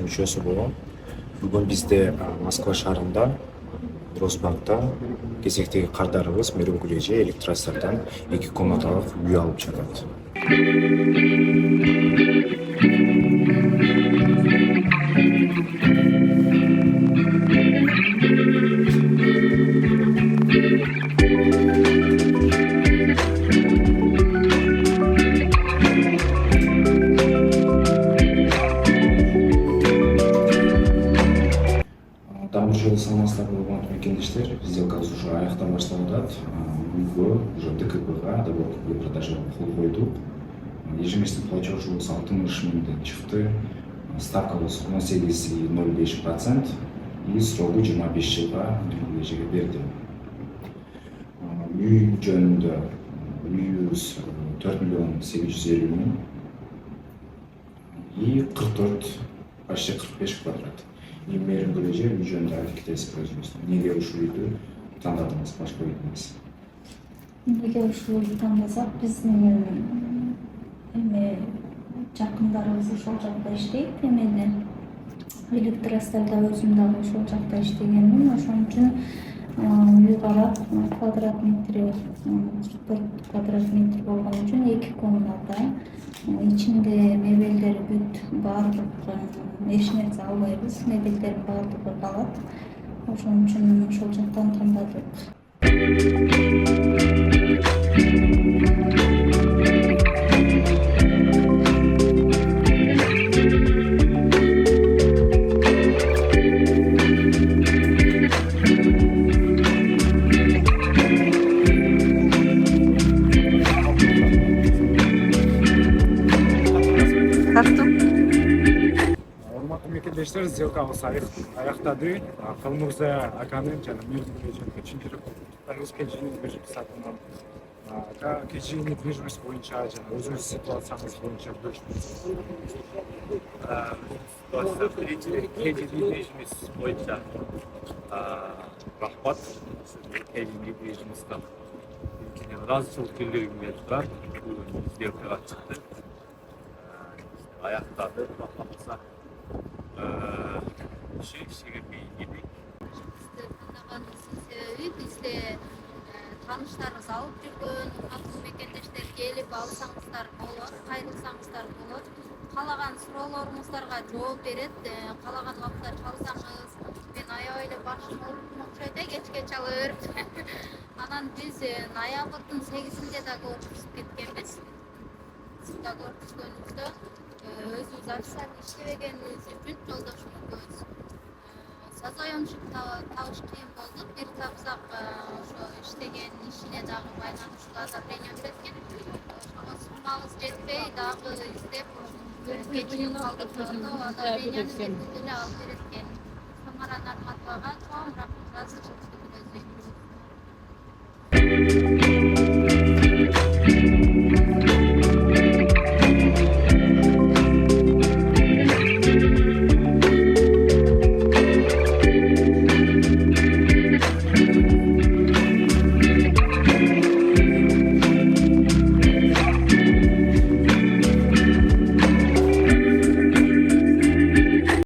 мүчөсү болгон. Бүгүн бизде Москва шаарында Дрозбагда кезектеги кардарыбыз Мөрөнгүл эже Электросталдан 2 комнаталык үй алып жатат. Дамыр жолу саламатсыздарбы урматтуу мекендештер, сделкабыз уже аяктан башталып атат. Үйгө уже ДКБга договор купли продажа кол койдук. Ежемесячный платеж болсо 60 миңден чыкты. Ставка болсо 18,05% и срогу 25 жылга Мөрөнгүл эжеге бердим. Үй жөнүндө үйүбүз 4 миллион 850 миң и 44, почти 45 квадрат. Мөрөнгүл эже үй жөнүндө айтып кетесиз өзүңүз. Неге ушул үйдү тандадыңыз, башка үй эмес? Неге ушул үйдү тандасак, биздин жакындарыбыз ошол жакта иштейт. Эмеде Электросталда өзүм дагы ошол жакта иштегенмин. Ошон үчүн үй карап, квадрат метри 44 квадрат метр болгон үчүн 2 комната. Ичинде мебелдер бүт, баардык эч нерсе албайбыз. Мебелдердин баардыгы калат. Ошон үчүн ошол жактан тандадык. Урматтуу мекендештер, сделкабыз аяктады. Калмурза аканын жана Мөрөнгүл эженин үчүнчү куттуктайбыз кечээ недвижимость сатымынан. Кечээ недвижимость боюнча жана өзүңүз ситуацияңыз боюнча бөлүшүңүз. Кечээ недвижимость боюнча рахмат. Кечээ недвижимостька ыраазычылык билдиргим келип турат. Бүгүн сделкага чыкты. Аяктады, бакмаса ишиге бейин едик. Бизди тандагандыбыздын себеби бизде тааныштарыбыз алып жүргөн, урматтуу мекендештер келип алсаңыздар болот, кайрылсаңыздар болот. Каалаган суроолоруңуздарга жооп берет, каалаган убакта чалсаңыз, мен аябай эле башым ооруп окшойт, кечке чала берип. Анан биз ноябрдын 8-inde договор түзүп кеткенбиз. Договор түзгөнүбүздө өзүбүз официально иштебегенибиз үчүн жолдошум экөөбүз созаемшик табыш кыйын болду. Бир тапсак ошо иштеген ишине дагы байланыштуу одобрение берет экен. Ошого суммабыз жетпей дагы издеп кечигип калдык. Одобрение бирден эле алып берет экен. Самара Нарматовага чоң рахмат жазып